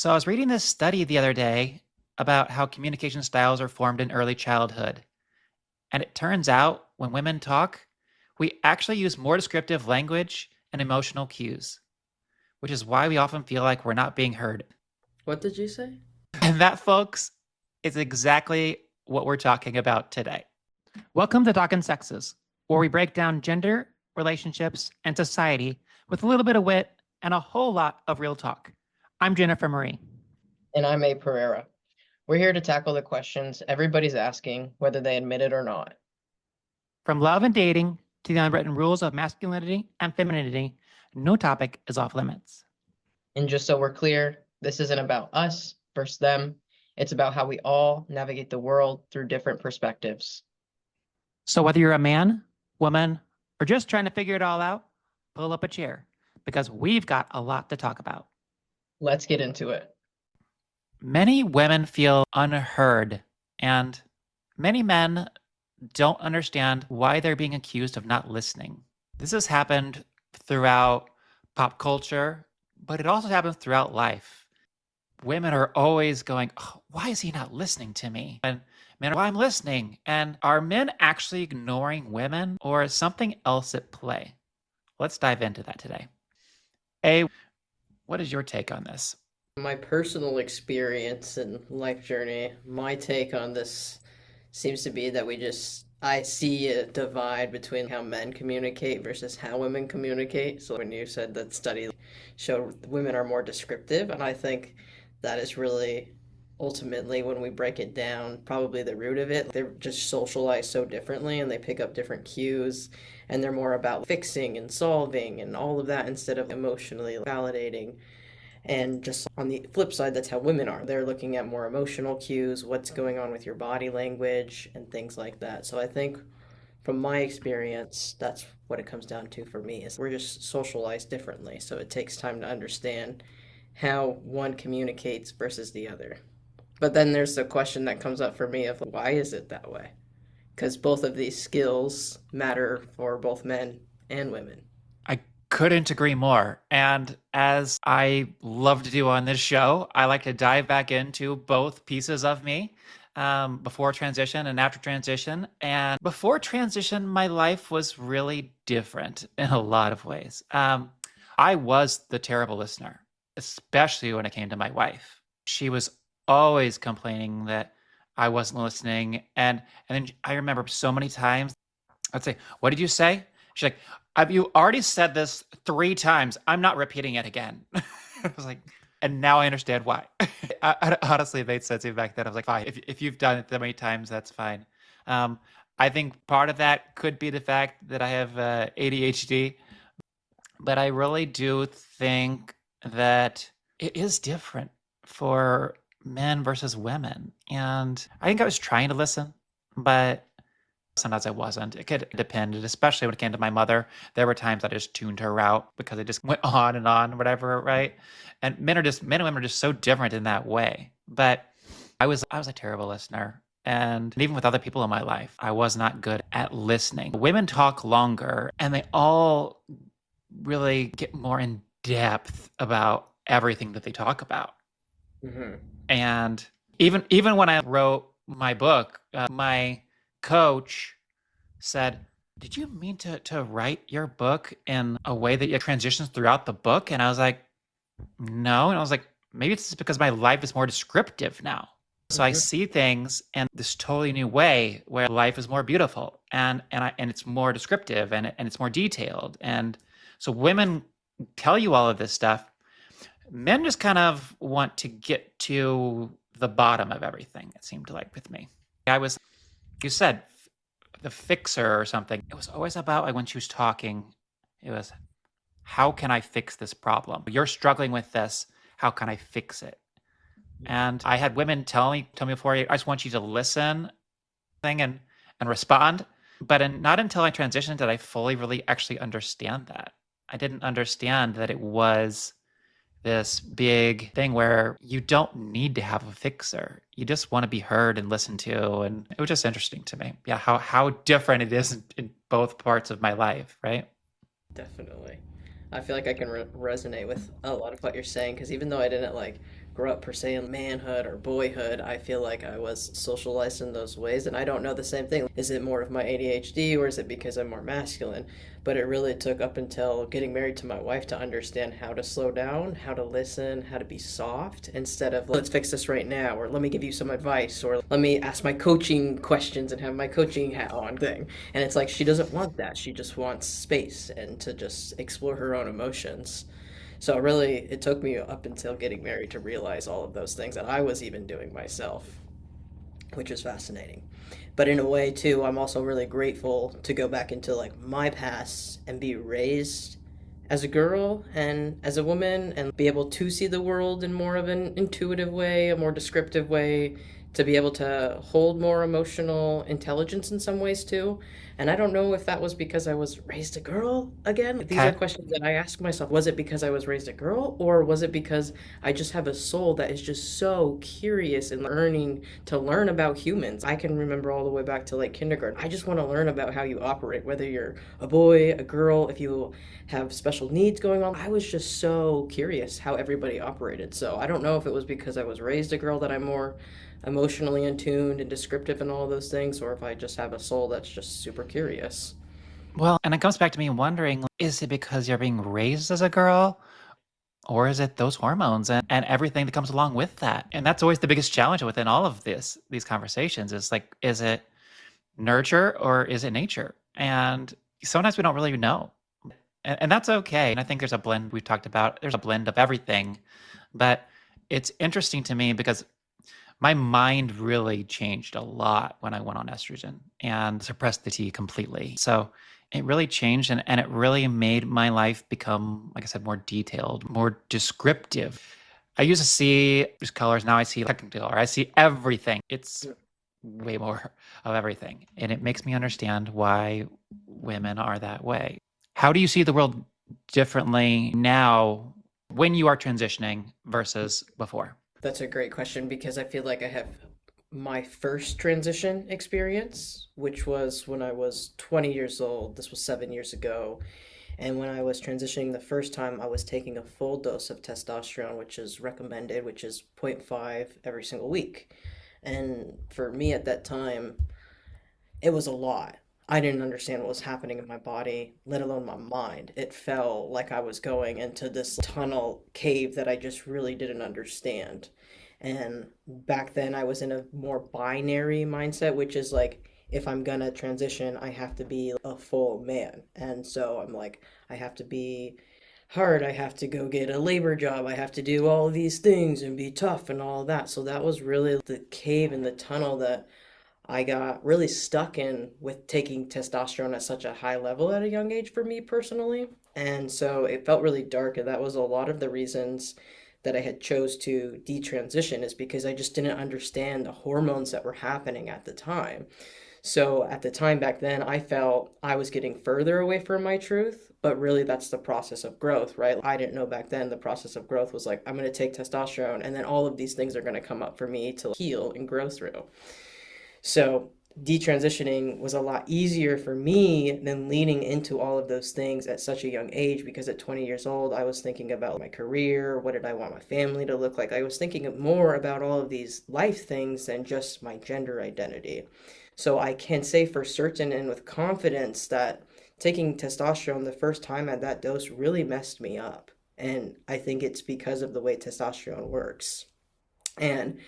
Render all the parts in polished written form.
So I was reading this study the other day about how communication styles are formed in early childhood. And it turns out when women talk, we actually use more descriptive language and emotional cues, which is why we often feel like we're not being heard. What did you say? And that, folks, is exactly what we're talking about today. Welcome to Talking Sexes, where we break down gender, relationships, and society with a little bit of wit and a whole lot of real talk. I'm Jennifer Marie. And I'm A. Pereira. We're here to tackle the questions everybody's asking, whether they admit it or not. From love and dating to the unwritten rules of masculinity and femininity, no topic is off limits. And just so we're clear, this isn't about us versus them. It's about how we all navigate the world through different perspectives. So, whether you're a man, woman, or just trying to figure it all out, pull up a chair because we've got a lot to talk about. Let's get into it. Many women feel unheard, and many men don't understand why they're being accused of not listening. This has happened throughout pop culture, but it also happens throughout life. Women are always going, oh, why is he not listening to me? And men are, well, I'm listening. And are men actually ignoring women, or is something else at play? Let's dive into that today. A, what is your take on this? My personal experience and life journey, my take on this seems to be that I see a divide between how men communicate versus how women communicate. So when you said that study showed women are more descriptive, and I think that is really ultimately, when we break it down, probably the root of it. They're just socialized so differently and they pick up different cues, and they're more about fixing and solving and all of that instead of emotionally validating. And just on the flip side, that's how women are. They're looking at more emotional cues, what's going on with your body language, and things like that. So I think from my experience, that's what it comes down to for me is we're just socialized differently. So it takes time to understand how one communicates versus the other. But then there's the question that comes up for me of why is it that way? Because both of these skills matter for both men and women. I couldn't agree more. And as I love to do on this show, I like to dive back into both pieces of me, before transition and after transition. And before transition, my life was really different in a lot of ways. I was the terrible listener, especially when it came to my wife. She was always complaining that I wasn't listening. And then I remember so many times I'd say, "What did you say?" She's like, "You already said this 3 times. I'm not repeating it again." I was like, and now I understand why. Honestly, it made sense even back then. I was like, fine, if you've done it that many times, that's fine. Um, I think part of that could be the fact that I have ADHD, but I really do think that it is different for men versus women. And I think I was trying to listen, but sometimes I wasn't. It could depend, especially when it came to my mother. There were times I just tuned her out because it just went on, whatever, right? And men and women are just so different in that way. But I was a terrible listener. And even with other people in my life, I was not good at listening. Women talk longer and they all really get more in depth about everything that they talk about. Mm-hmm. And even when I wrote my book, my coach said, "Did you mean to write your book in a way that it transitions throughout the book?" And I was like, "No." And I was like, "Maybe it's just because my life is more descriptive now. So I Mm-hmm. see things in this totally new way where life is more beautiful and it's more descriptive and it's more detailed." And so women tell you all of this stuff. Men just kind of want to get to the bottom of everything, it seemed like with me. I was, you said, the fixer or something. It was always about, like, when she was talking, it was, how can I fix this problem? You're struggling with this. How can I fix it? And I had women tell me before, I just want you to listen and respond. But not until I transitioned did I fully really actually understand that. I didn't understand that it was this big thing where you don't need to have a fixer. You just want to be heard and listened to. And it was just interesting to me. Yeah, how different it is in both parts of my life, right? Definitely. I feel like I can resonate with a lot of what you're saying because even though I didn't like grow up per se in manhood or boyhood. I feel like I was socialized in those ways, and I don't know the same thing. Is it more of my ADHD or is it because I'm more masculine? But it really took up until getting married to my wife to understand how to slow down, how to listen, how to be soft instead of let's fix this right now, or let me give you some advice, or let me ask my coaching questions and have my coaching hat on thing. And it's like she doesn't want that. She just wants space and to just explore her own emotions. So really, it took me up until getting married to realize all of those things that I was even doing myself, which is fascinating. But in a way, too, I'm also really grateful to go back into like my past and be raised as a girl and as a woman and be able to see the world in more of an intuitive way, a more descriptive way, to be able to hold more emotional intelligence in some ways too. And I don't know if that was because I was raised a girl again. These are Okay. questions that I ask myself. Was it because I was raised a girl, or was it because I just have a soul that is just so curious and learning to learn about humans? I can remember all the way back to like kindergarten. I just want to learn about how you operate, whether you're a boy, a girl, if you have special needs going on. I was just so curious how everybody operated. So I don't know if it was because I was raised a girl that I'm more emotionally attuned and descriptive and all of those things, or if I just have a soul that's just super curious. Well, and it comes back to me wondering, is it because you're being raised as a girl? Or is it those hormones and everything that comes along with that? And that's always the biggest challenge within all of these conversations is like, is it nurture or is it nature? And sometimes we don't really know. And that's okay. And I think there's a blend we've talked about. There's a blend of everything. But it's interesting to me because my mind really changed a lot when I went on estrogen and suppressed the T completely. So it really changed and it really made my life become, like I said, more detailed, more descriptive. I used to see just colors. Now I see technicolor. I see everything. It's way more of everything. And it makes me understand why women are that way. How do you see the world differently now when you are transitioning versus before? That's a great question because I feel like I have my first transition experience, which was when I was 20 years old. This was 7 years ago. And when I was transitioning the first time, I was taking a full dose of testosterone, which is recommended, which is zero point 0.5 every single week. And for me at that time, it was a lot. I didn't understand what was happening in my body, let alone my mind. It felt like I was going into this tunnel cave that I just really didn't understand. And back then, I was in a more binary mindset, which is like, if I'm gonna transition, I have to be a full man. And so I'm like, I have to be hard. I have to go get a labor job. I have to do all of these things and be tough and all that. So that was really the cave and the tunnel that I got really stuck in with taking testosterone at such a high level at a young age for me personally. And so it felt really dark, and that was a lot of the reasons that I had chose to detransition is because I just didn't understand the hormones that were happening at the time. So at the time back then, I felt I was getting further away from my truth, but really that's the process of growth, right? I didn't know back then the process of growth was like, I'm going to take testosterone and then all of these things are going to come up for me to heal and grow through. So detransitioning was a lot easier for me than leaning into all of those things at such a young age because at 20 years old, I was thinking about my career, what did I want my family to look like? I was thinking more about all of these life things than just my gender identity. So I can say for certain and with confidence that taking testosterone the first time at that dose really messed me up. And I think it's because of the way testosterone works. And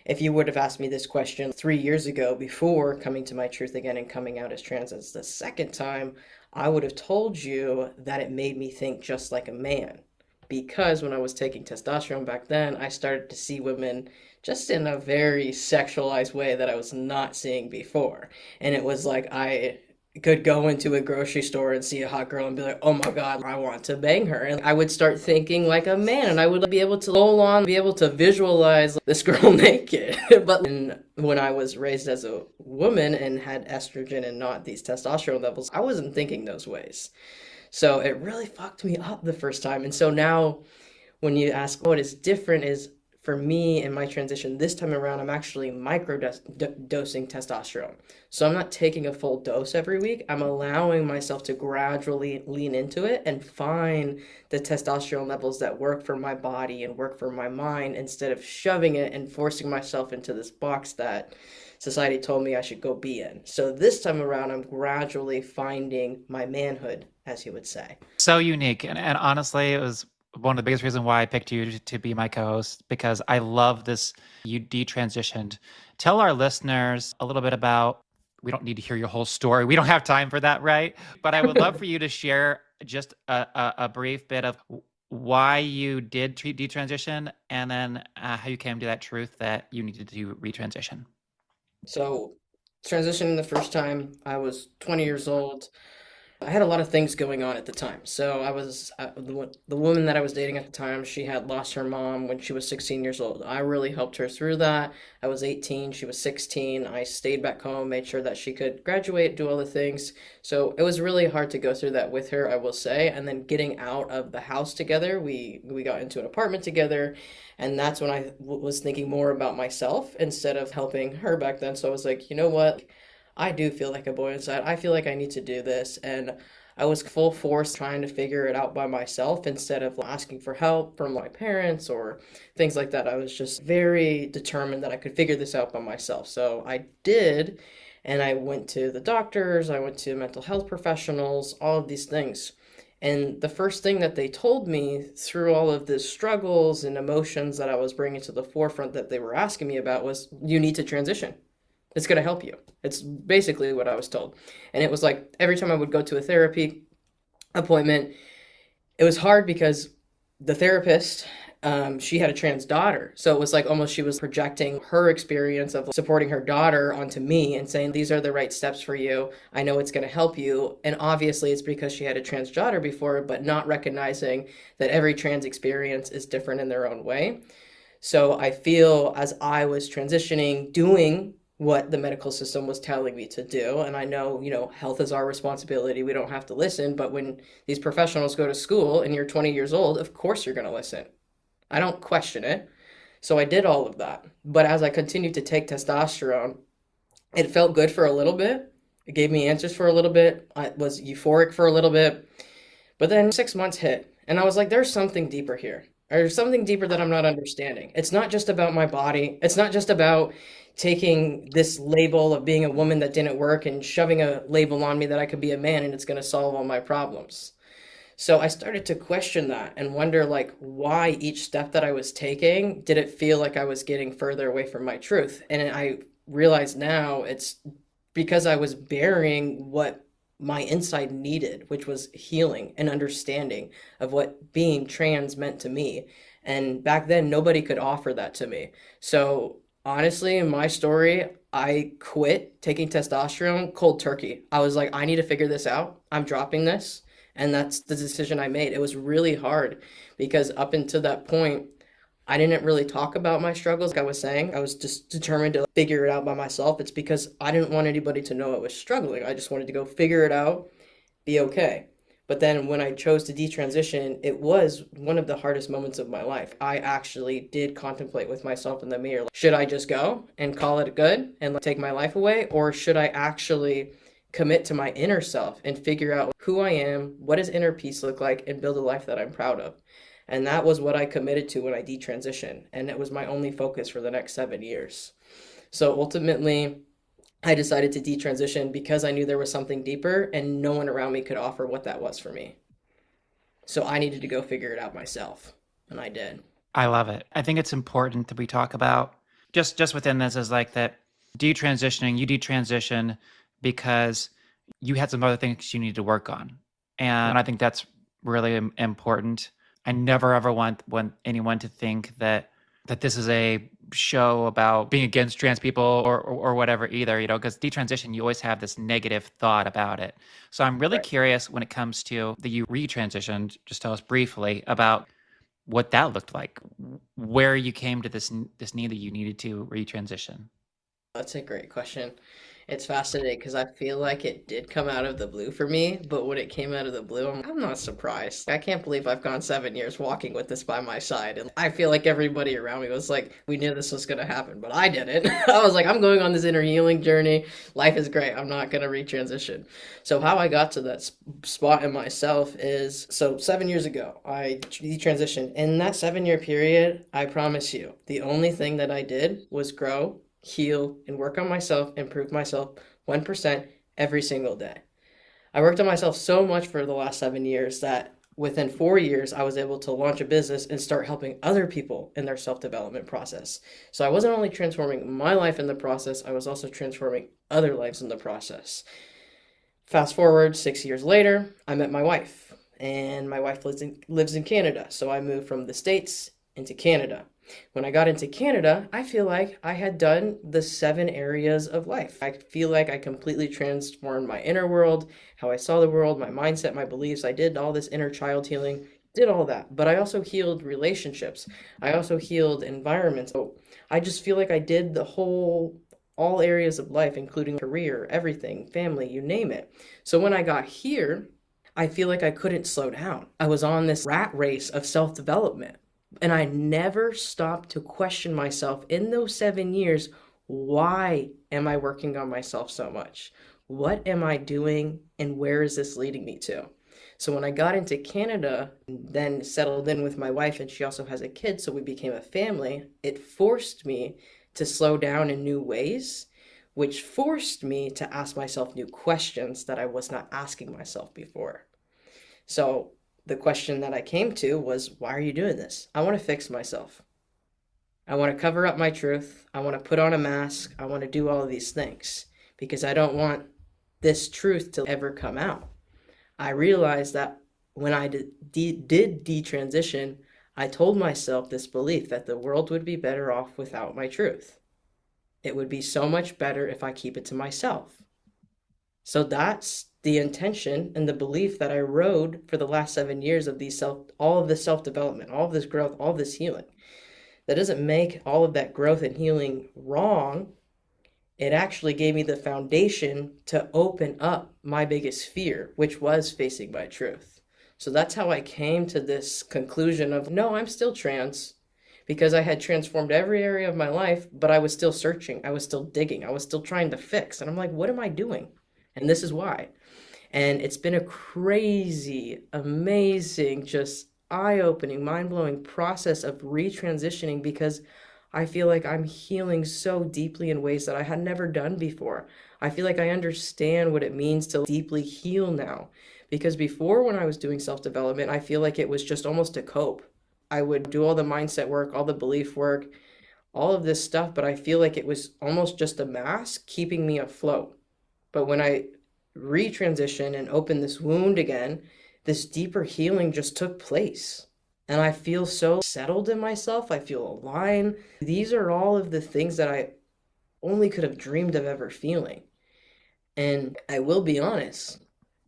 if you would have asked me this question 3 years ago before coming to my truth again and coming out as trans as the second time, I would have told you that it made me think just like a man. Because when I was taking testosterone back then, I started to see women just in a very sexualized way that I was not seeing before. And it was like I could go into a grocery store and see a hot girl and be like, oh my God, I want to bang her. And I would start thinking like a man and I would be able to roll on, be able to visualize this girl naked. But when I was raised as a woman and had estrogen and not these testosterone levels, I wasn't thinking those ways. So it really fucked me up the first time. And so now when you ask what is different is for me in my transition this time around, I'm actually micro dosing testosterone. So I'm not taking a full dose every week. I'm allowing myself to gradually lean into it and find the testosterone levels that work for my body and work for my mind instead of shoving it and forcing myself into this box that society told me I should go be in. So this time around, I'm gradually finding my manhood, as you would say. So unique. And honestly, it was one of the biggest reasons why I picked you to be my co-host, because I love this. You detransitioned. Tell our listeners a little bit about, we don't need to hear your whole story. We don't have time for that, right? But I would love for you to share just a brief bit of why you did detransition, and then how you came to that truth that you needed to retransition. So, transitioning the first time, I was 20 years old. I had a lot of things going on at the time. So I was the woman that I was dating at the time. She had lost her mom when she was 16 years old. I really helped her through that. I was 18, she was 16. I stayed back home, made sure that she could graduate, do all the things. So it was really hard to go through that with her, I will say. And then getting out of the house together, we got into an apartment together, and that's when was thinking more about myself instead of helping her back then. So I was like, you know what? I do feel like a boy inside. I feel like I need to do this. And I was full force trying to figure it out by myself instead of asking for help from my parents or things like that. I was just very determined that I could figure this out by myself. So I did. And I went to the doctors, I went to mental health professionals, all of these things. And the first thing that they told me through all of the struggles and emotions that I was bringing to the forefront that they were asking me about was, you need to transition. It's going to help you. It's basically what I was told. And it was like every time I would go to a therapy appointment, it was hard because the therapist, she had a trans daughter. So it was like almost she was projecting her experience of supporting her daughter onto me and saying, these are the right steps for you. I know it's going to help you. And obviously it's because she had a trans daughter before, but not recognizing that every trans experience is different in their own way. So I feel as I was transitioning, doing what the medical system was telling me to do. And I know, health is our responsibility. We don't have to listen. But when these professionals go to school and you're 20 years old, of course you're going to listen. I don't question it. So I did all of that. But as I continued to take testosterone, it felt good for a little bit. It gave me answers for a little bit. I was euphoric for a little bit. But then 6 months hit, and I was like, there's something deeper here. There's something deeper that I'm not understanding. It's not just about my body. It's not just about taking this label of being a woman that didn't work and shoving a label on me that I could be a man and it's going to solve all my problems. So I started to question that and wonder like why each step that I was taking, did it feel like I was getting further away from my truth? And I realize now it's because I was burying what my inside needed, which was healing and understanding of what being trans meant to me. And back then, nobody could offer that to me. So honestly, in my story, I quit taking testosterone cold turkey. I was like, I need to figure this out. I'm dropping this. And that's the decision I made. It was really hard because up until that point, I didn't really talk about my struggles. Like I was saying, I was just determined to figure it out by myself. It's because I didn't want anybody to know I was struggling. I just wanted to go figure it out, be okay. But then when I chose to detransition, it was one of the hardest moments of my life. I actually did contemplate with myself in the mirror. Like, should I just go and call it good and like, take my life away? Or should I actually commit to my inner self and figure out who I am, what does inner peace look like, and build a life that I'm proud of? And that was what I committed to when I detransitioned. And it was my only focus for the next 7 years. So ultimately, I decided to detransition because I knew there was something deeper and no one around me could offer what that was for me. So I needed to go figure it out myself. And I did. I love it. I think it's important that we talk about just within this is like that detransitioning, you detransition because you had some other things you need to work on. And I think that's really important. I never ever want anyone to think that this is a show about being against trans people or whatever either, because detransition, you always have this negative thought about it. So I'm really Right. curious when it comes to the you retransitioned, just tell us briefly about what that looked like, where you came to this need that you needed to retransition. That's a great question. It's fascinating because I feel like it did come out of the blue for me, but when it came out of the blue, I'm not surprised. I can't believe I've gone 7 years walking with this by my side. And I feel like everybody around me was like, we knew this was going to happen, but I didn't. I was like, I'm going on this inner healing journey. Life is great. I'm not going to retransition. So, how I got to that spot in myself is so 7 years ago, I detransitioned. In that 7 year period, I promise you, the only thing that I did was grow, heal, and work on myself, improve myself 1% every single day. I worked on myself so much for the last 7 years that within 4 years, I was able to launch a business and start helping other people in their self development process. So I wasn't only transforming my life in the process, I was also transforming other lives in the process. Fast forward 6 years later, I met my wife, and my wife lives in Canada. So I moved from the States into Canada. When I got into Canada, I feel like I had done the 7 areas of life. I feel like I completely transformed my inner world, how I saw the world, my mindset, my beliefs. I did all this inner child healing, did all that. But I also healed relationships. I also healed environments. So I just feel like I did all areas of life, including career, everything, family, you name it. So when I got here, I feel like I couldn't slow down. I was on this rat race of self development. And I never stopped to question myself in those 7 years. Why am I working on myself so much? What am I doing? And where is this leading me to? So when I got into Canada, then settled in with my wife, and she also has a kid, so we became a family, it forced me to slow down in new ways, which forced me to ask myself new questions that I was not asking myself before. So the question that I came to was, why are you doing this? I want to fix myself. I want to cover up my truth. I want to put on a mask. I want to do all of these things because I don't want this truth to ever come out. I realized that when I did detransition, I told myself this belief that the world would be better off without my truth. It would be so much better if I keep it to myself. So that's the intention and the belief that I rode for the last 7 years of all of this self-development, all of this growth, all of this healing. That doesn't make all of that growth and healing wrong. It actually gave me the foundation to open up my biggest fear, which was facing my truth. So that's how I came to this conclusion of, no, I'm still trans, because I had transformed every area of my life, but I was still searching. I was still digging. I was still trying to fix. And I'm like, what am I doing? And this is why. And it's been a crazy, amazing, just eye-opening, mind-blowing process of retransitioning because I feel like I'm healing so deeply in ways that I had never done before. I feel like I understand what it means to deeply heal now. Because before, when I was doing self-development, I feel like it was just almost to cope. I would do all the mindset work, all the belief work, all of this stuff, but I feel like it was almost just a mask keeping me afloat. But when I retransition and open this wound again, this deeper healing just took place. And I feel so settled in myself. I feel aligned. These are all of the things that I only could have dreamed of ever feeling. And I will be honest,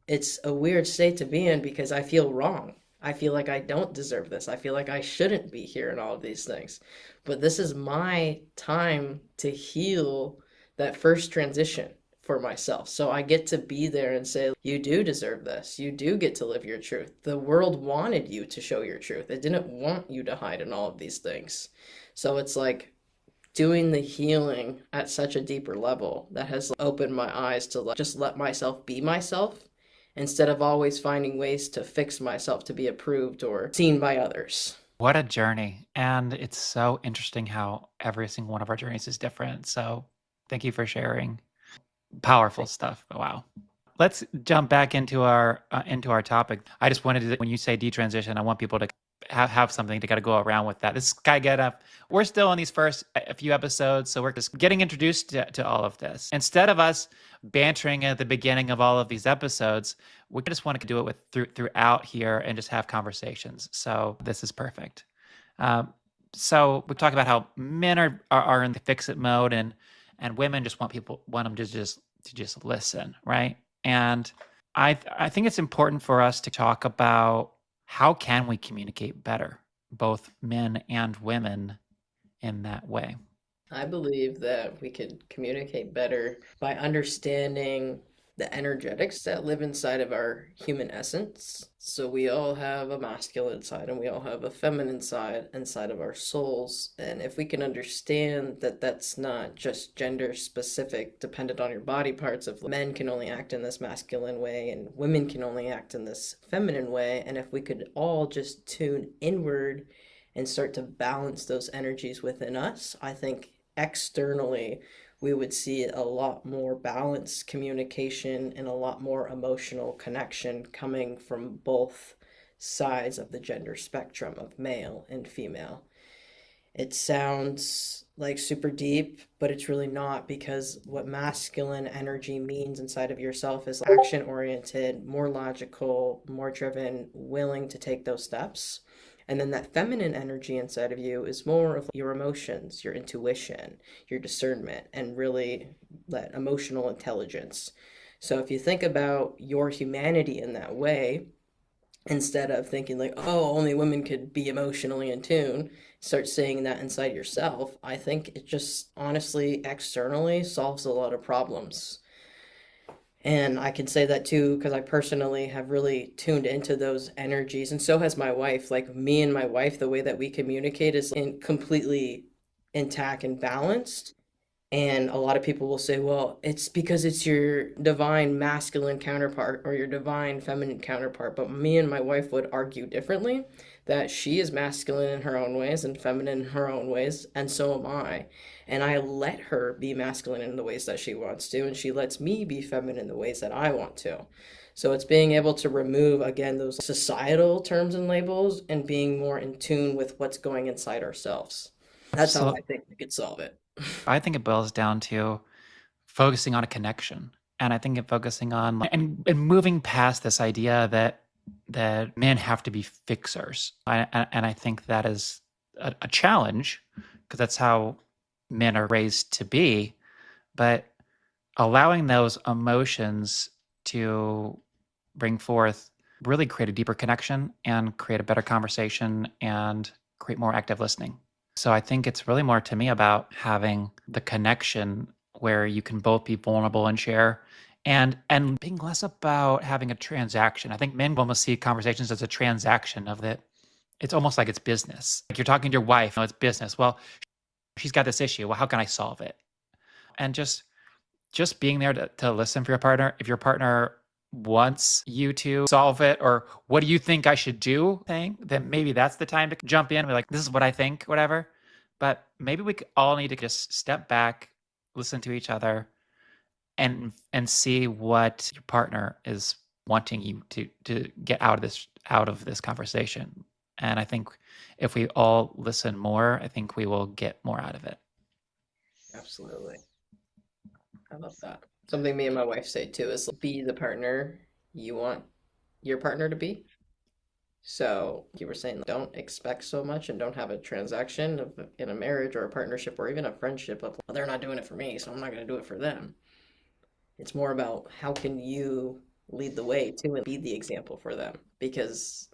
it's a weird state to be in because I feel wrong. I feel like I don't deserve this. I feel like I shouldn't be here and all of these things. But this is my time to heal that first transition for myself. So I get to be there and say, you do deserve this. You do get to live your truth. The world wanted you to show your truth. It didn't want you to hide in all of these things. So it's like doing the healing at such a deeper level that has opened my eyes to just let myself be myself instead of always finding ways to fix myself to be approved or seen by others. What a journey. And it's so interesting how every single one of our journeys is different. So thank you for sharing. Powerful stuff. Wow. Let's jump back into our topic. I just wanted to, when you say detransition, I want people to have something to kind of go around with that. This is Sky Get Up. We're still on these first a few episodes, so we're just getting introduced to all of this. Instead of us bantering at the beginning of all of these episodes, we just want to do it throughout here and just have conversations. So this is perfect. So we talk about how men are in the fix it mode and women just want them to just listen, right? And I think it's important for us to talk about how can we communicate better, both men and women, in that way. I believe that we could communicate better by understanding the energetics that live inside of our human essence. So we all have a masculine side and we all have a feminine side inside of our souls. And if we can understand that that's not just gender specific, dependent on your body parts, of men can only act in this masculine way and women can only act in this feminine way. And if we could all just tune inward and start to balance those energies within us, I think externally we would see a lot more balanced communication and a lot more emotional connection coming from both sides of the gender spectrum of male and female. It sounds like super deep, but it's really not, because what masculine energy means inside of yourself is action oriented, more logical, more driven, willing to take those steps. And then that feminine energy inside of you is more of your emotions, your intuition, your discernment, and really that emotional intelligence. So if you think about your humanity in that way, instead of thinking like, oh, only women could be emotionally in tune, start saying that inside yourself. I think it just honestly externally solves a lot of problems. And I can say that too because I personally have really tuned into those energies, and so has my wife. Like me and my wife, the way that we communicate is completely intact and balanced. And a lot of people will say, well, it's because it's your divine masculine counterpart or your divine feminine counterpart. But me and my wife would argue differently, that she is masculine in her own ways and feminine in her own ways, and so am I. And I let her be masculine in the ways that she wants to, and she lets me be feminine in the ways that I want to. So it's being able to remove, again, those societal terms and labels and being more in tune with what's going inside ourselves. That's how I So think we could solve it. I think it boils down to focusing on a connection. And I think it focusing on and moving past this idea that men have to be fixers. And I think that is a challenge because that's how men are raised to be. But allowing those emotions to bring forth really create a deeper connection and create a better conversation and create more active listening. So I think it's really more to me about having the connection where you can both be vulnerable and share and being less about having a transaction. I think men almost see conversations as a transaction of that. It's almost like it's business. Like you're talking to your wife, no, it's business. Well, she's got this issue. Well, how can I solve it? And just being there to listen for your partner. If your partner wants you to solve it or what do you think I should do thing, then maybe that's the time to jump in and be like, this is what I think, whatever. But maybe we all need to just step back, listen to each other and see what your partner is wanting you to get out of this conversation. And I think if we all listen more, I think we will get more out of it. Absolutely. I love that. Something me and my wife say too is be the partner you want your partner to be. So you were saying don't expect so much and don't have a transaction in a marriage or a partnership or even a friendship of, well, they're not doing it for me, so I'm not going to do it for them. It's more about how can you lead the way too and be the example for them, because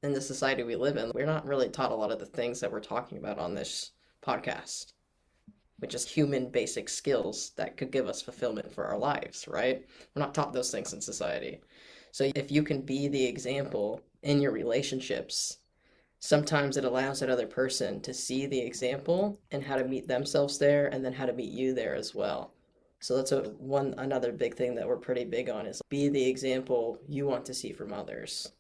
in the society we live in, we're not really taught a lot of the things that we're talking about on this podcast, which is human basic skills that could give us fulfillment for our lives, right? We're not taught those things in society. So if you can be the example in your relationships, sometimes it allows that other person to see the example and how to meet themselves there and then how to meet you there as well. So that's another big thing that we're pretty big on is be the example you want to see from others.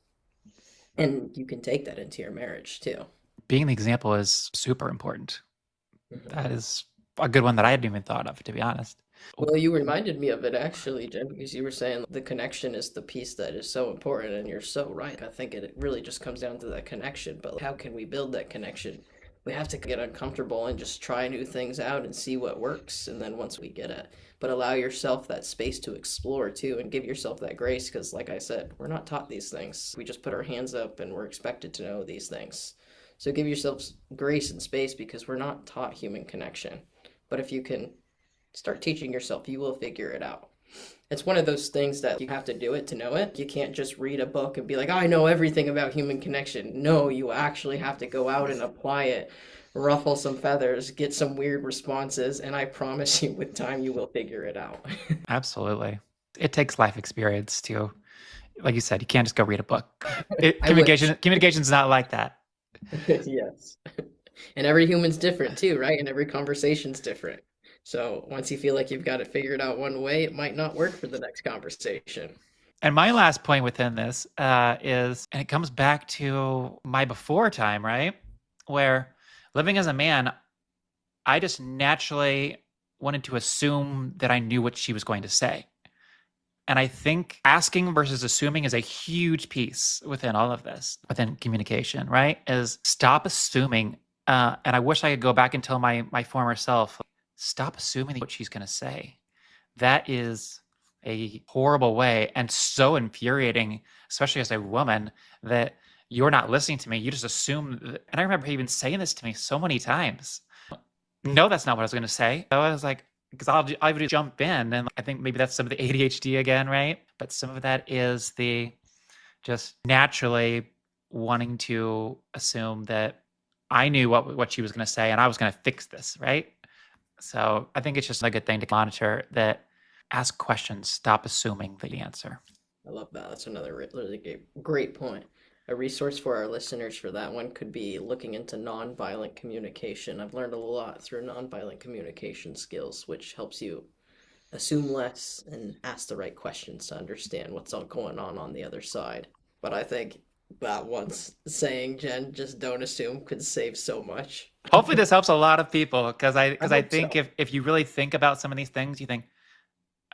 And you can take that into your marriage too. Being the example is super important. Mhm. That is a good one that I hadn't even thought of, to be honest. Well, you reminded me of it actually, Jen, because you were saying the connection is the piece that is so important, and you're so right. I think it really just comes down to that connection, but how can we build that connection? We have to get uncomfortable and just try new things out and see what works, and then once we get it, but allow yourself that space to explore too, and give yourself that grace, because like I said, we're not taught these things. We just put our hands up and we're expected to know these things. So give yourself grace and space because we're not taught human connection. But if you can start teaching yourself, you will figure it out. It's one of those things that you have to do it to know it. You can't just read a book and be like, I know everything about human connection. No, you actually have to go out and apply it, ruffle some feathers, get some weird responses, and I promise you, with time, you will figure it out. Absolutely. It takes life experience to, like you said, you can't just go read a book. I wish. Communication's not like that. Yes. And every human's different too, right? And every conversation's different. So once you feel like you've got it figured out one way, it might not work for the next conversation. And my last point within this is, and it comes back to my before time, right? Where living as a man, I just naturally wanted to assume that I knew what she was going to say. And I think asking versus assuming is a huge piece within all of this, within communication, right? Is stop assuming. And I wish I could go back and tell my former self, stop assuming what she's going to say. That is a horrible way and so infuriating, especially as a woman, that you're not listening to me. You just assume. And I remember even saying this to me so many times. No, that's not what I was going to say. So I was like, because I would jump in, and I think maybe that's some of the ADHD again, right? But some of that is the just naturally wanting to assume that I knew what she was going to say, and I was going to fix this, right? So I think it's just a good thing to monitor that. Ask questions. Stop assuming the answer. I love that. That's another really great point. A resource for our listeners for that one could be looking into nonviolent communication. I've learned a lot through nonviolent communication skills, which helps you assume less and ask the right questions to understand what's all going on the other side. But I think that once saying, Jen, just don't assume, could save so much. Hopefully this helps a lot of people, because I hope think so. if you really think about some of these things, you think,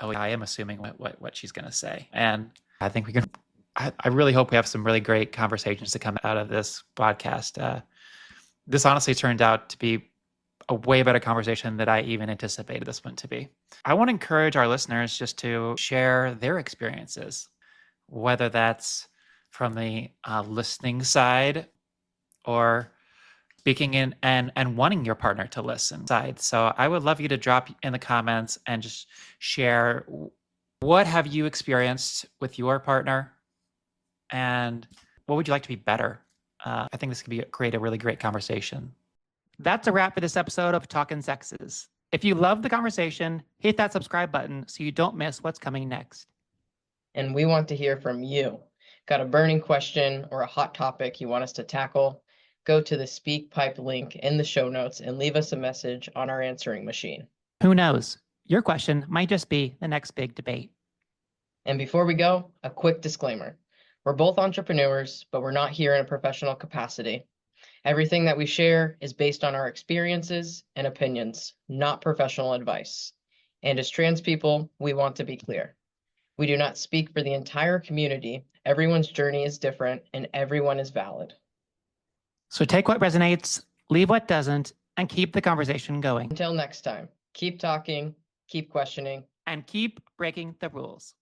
oh, I am assuming what she's going to say. And I think we can, I really hope we have some really great conversations to come out of this podcast. This honestly turned out to be a way better conversation than I even anticipated this one to be. I want to encourage our listeners just to share their experiences, whether that's from the listening side or speaking in and wanting your partner to listen side. So I would love you to drop in the comments and just share, what have you experienced with your partner and what would you like to be better? I think this could create a really great conversation. That's a wrap for this episode of Talkin' Sexes. If you love the conversation, hit that subscribe button so you don't miss what's coming next. And we want to hear from you. Got a burning question or a hot topic you want us to tackle? Go to the SpeakPipe link in the show notes and leave us a message on our answering machine. Who knows? Your question might just be the next big debate. And before we go, a quick disclaimer. We're both entrepreneurs, but we're not here in a professional capacity. Everything that we share is based on our experiences and opinions, not professional advice. And as trans people, we want to be clear. We do not speak for the entire community. Everyone's journey is different and everyone is valid. So take what resonates, leave what doesn't, and keep the conversation going. Until next time, keep talking, keep questioning, and keep breaking the rules.